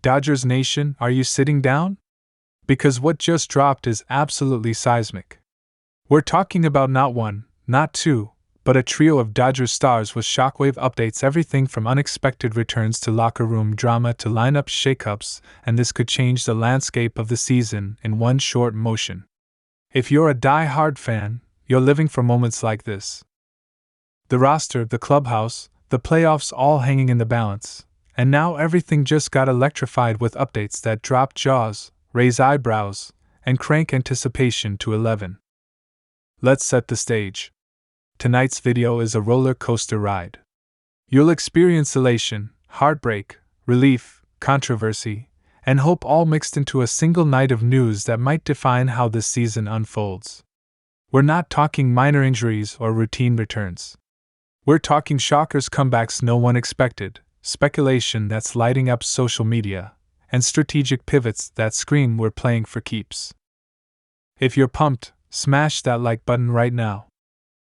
Dodgers Nation, are you sitting down? Because what just dropped is absolutely seismic. We're talking about not one, not two, but a trio of Dodgers stars with shockwave updates, everything from unexpected returns to locker room drama to lineup shakeups, and this could change the landscape of the season in one short motion. If you're a die-hard fan, you're living for moments like this. The roster, the clubhouse, the playoffs all hanging in the balance, and now everything just got electrified with updates that drop jaws, raise eyebrows, and crank anticipation to 11. Let's set the stage. Tonight's video is a roller coaster ride. You'll experience elation, heartbreak, relief, controversy, and hope all mixed into a single night of news that might define how this season unfolds. We're not talking minor injuries or routine returns. We're talking shockers, comebacks no one expected, speculation that's lighting up social media, and strategic pivots that scream we're playing for keeps. If you're pumped, smash that like button right now.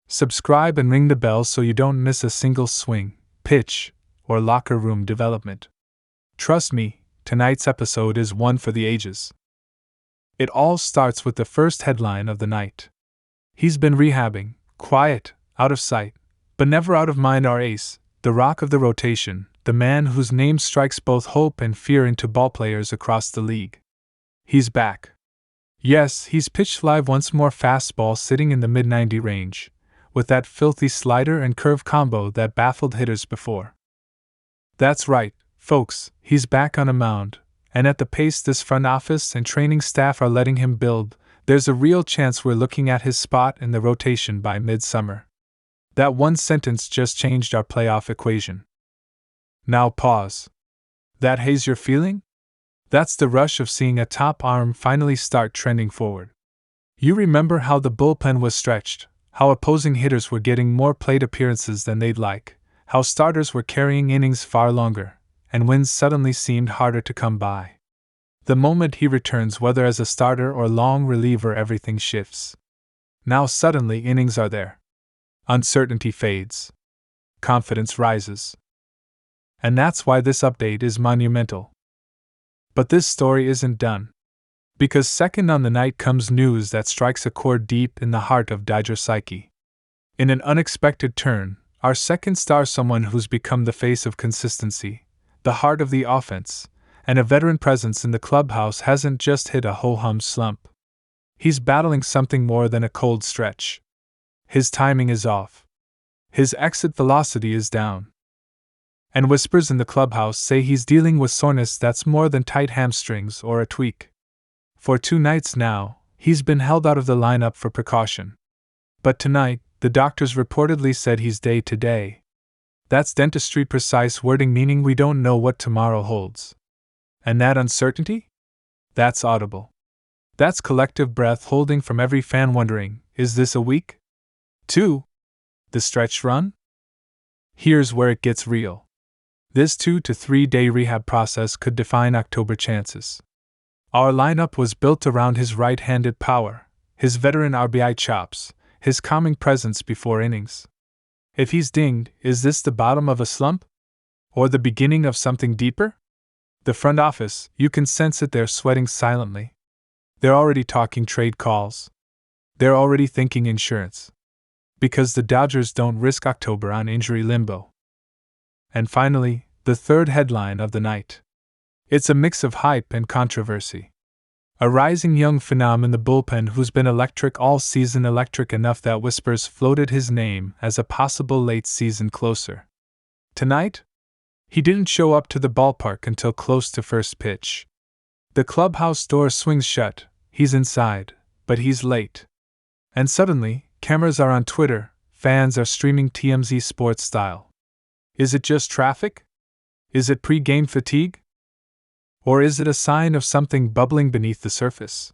Subscribe and ring the bell so you don't miss a single swing, pitch, or locker room development. Trust me, tonight's episode is one for the ages. It all starts with the first headline of the night. He's been rehabbing, quiet, out of sight, but never out of mind. Our ace, the rock of the rotation, the man whose name strikes both hope and fear into ballplayers across the league. He's back. Yes, he's pitched live once more, fastball sitting in the mid-90 range, with that filthy slider and curve combo that baffled hitters before. That's right, folks, he's back on a mound, and at the pace this front office and training staff are letting him build, there's a real chance we're looking at his spot in the rotation by midsummer. That one sentence just changed our playoff equation. Now pause. That haze you're feeling? That's the rush of seeing a top arm finally start trending forward. You remember how the bullpen was stretched, how opposing hitters were getting more plate appearances than they'd like, how starters were carrying innings far longer, and wins suddenly seemed harder to come by. The moment he returns, whether as a starter or long reliever, everything shifts. Now suddenly innings are there. Uncertainty fades. Confidence rises. And that's why this update is monumental. But this story isn't done. Because second on the night comes news that strikes a chord deep in the heart of Dodger psyche. In an unexpected turn, our second star, someone who's become the face of consistency, the heart of the offense, and a veteran presence in the clubhouse, hasn't just hit a ho-hum slump. He's battling something more than a cold stretch. His timing is off. His exit velocity is down. And whispers in the clubhouse say he's dealing with soreness that's more than tight hamstrings or a tweak. For 2 nights now, he's been held out of the lineup for precaution. But tonight, the doctors reportedly said he's day-to-day. That's dentistry precise wording, meaning we don't know what tomorrow holds. And that uncertainty? That's audible. That's collective breath holding from every fan wondering, is this a week? 2? The stretch run? Here's where it gets real. This 2 to 3 day rehab process could define October chances. Our lineup was built around his right-handed power, his veteran RBI chops, his calming presence before innings. If he's dinged, is this the bottom of a slump? Or the beginning of something deeper? The front office, you can sense it, they're sweating silently. They're already talking trade calls. They're already thinking insurance. Because the Dodgers don't risk October on injury limbo. And finally, the third headline of the night. It's a mix of hype and controversy. A rising young phenom in the bullpen who's been electric all season, electric enough that whispers floated his name as a possible late-season closer. Tonight? He didn't show up to the ballpark until close to first pitch. The clubhouse door swings shut, he's inside, but he's late. And suddenly, cameras are on Twitter, fans are streaming TMZ sports style. Is it just traffic? Is it pre-game fatigue? Or is it a sign of something bubbling beneath the surface?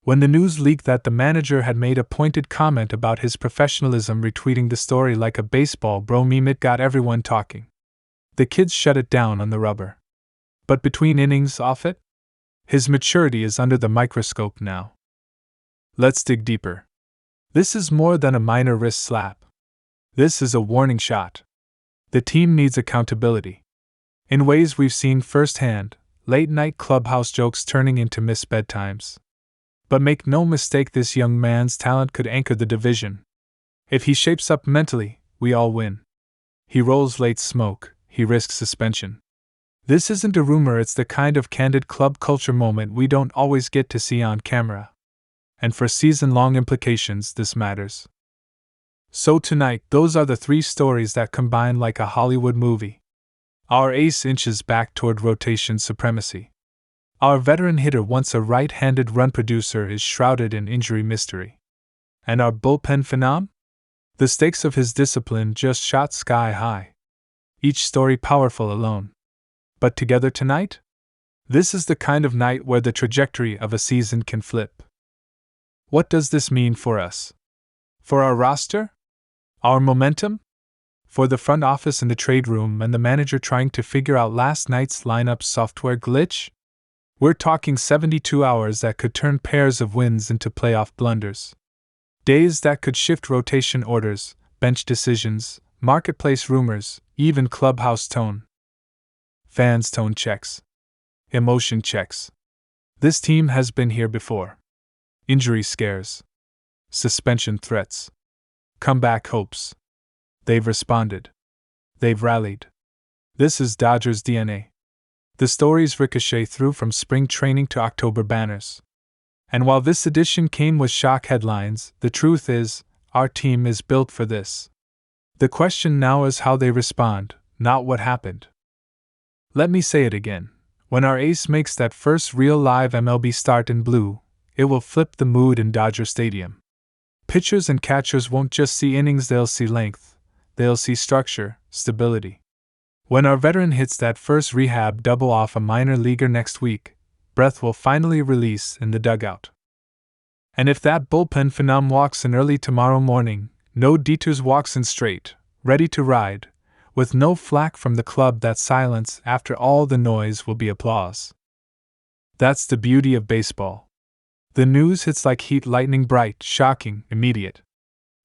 When the news leaked that the manager had made a pointed comment about his professionalism, retweeting the story like a baseball bro meme, it got everyone talking. The kids shut it down on the rubber. But between innings off it? His maturity is under the microscope now. Let's dig deeper. This is more than a minor wrist slap. This is a warning shot. The team needs accountability. In ways we've seen firsthand, late-night clubhouse jokes turning into missed bedtimes. But make no mistake, this young man's talent could anchor the division. If he shapes up mentally, we all win. He rolls late smoke, he risks suspension. This isn't a rumor, it's the kind of candid club culture moment we don't always get to see on camera. And for season-long implications, this matters. So tonight, those are the three stories that combine like a Hollywood movie. Our ace inches back toward rotation supremacy. Our veteran hitter, once a right-handed run producer, is shrouded in injury mystery. And our bullpen phenom? The stakes of his discipline just shot sky high. Each story powerful alone. But together tonight? This is the kind of night where the trajectory of a season can flip. What does this mean for us? For our roster? Our momentum? For the front office in the trade room and the manager trying to figure out last night's lineup software glitch? We're talking 72 hours that could turn pairs of wins into playoff blunders. Days that could shift rotation orders, bench decisions, marketplace rumors, even clubhouse tone. Fans' tone checks. Emotion checks. This team has been here before. Injury scares. Suspension threats. Comeback hopes. They've responded. They've rallied. This is Dodgers DNA. The stories ricochet through from spring training to October banners. And while this edition came with shock headlines, the truth is, our team is built for this. The question now is how they respond, not what happened. Let me say it again. When our ace makes that first real live MLB start in blue, it will flip the mood in Dodger Stadium. Pitchers and catchers won't just see innings, they'll see length. They'll see structure, stability. When our veteran hits that first rehab double off a minor leaguer next week, breath will finally release in the dugout. And if that bullpen phenom walks in early tomorrow morning, no detours, walks in straight, ready to ride, with no flack from the club, that silence after all the noise will be applause. That's the beauty of baseball. The news hits like heat, lightning, bright, shocking, immediate.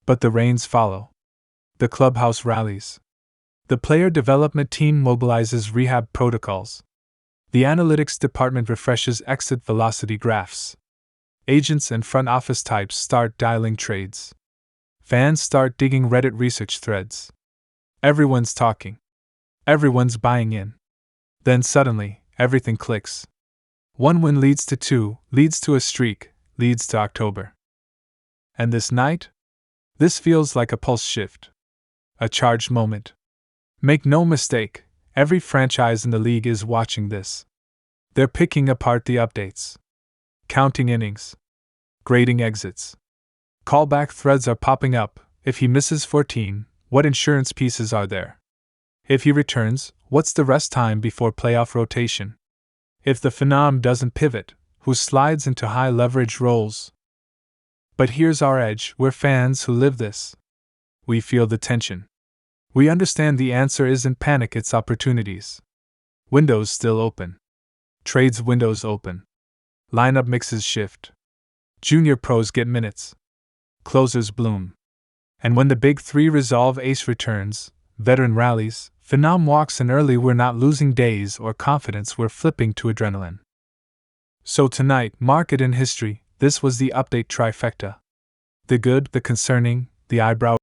But the rains follow. The clubhouse rallies. The player development team mobilizes rehab protocols. The analytics department refreshes exit velocity graphs. Agents and front office types start dialing trades. Fans start digging Reddit research threads. Everyone's talking. Everyone's buying in. Then suddenly, everything clicks. One win leads to two, leads to a streak, leads to October. And this night? This feels like a pulse shift. A charged moment. Make no mistake, every franchise in the league is watching this. They're picking apart the updates. Counting innings. Grading exits. Callback threads are popping up. If he misses 14, what insurance pieces are there? If he returns, what's the rest time before playoff rotation? If the phenom doesn't pivot, who slides into high leverage roles? But here's our edge, we're fans who live this. We feel the tension. We understand the answer isn't panic, it's opportunities. Windows still open. Trades windows open. Lineup mixes shift. Junior pros get minutes. Closers bloom. And when the big three resolve, ace returns, veteran rallies, phenom walks in early, we're not losing days or confidence, we're flipping to adrenaline. So tonight, mark it in history, this was the update trifecta. The good, the concerning, the eyebrow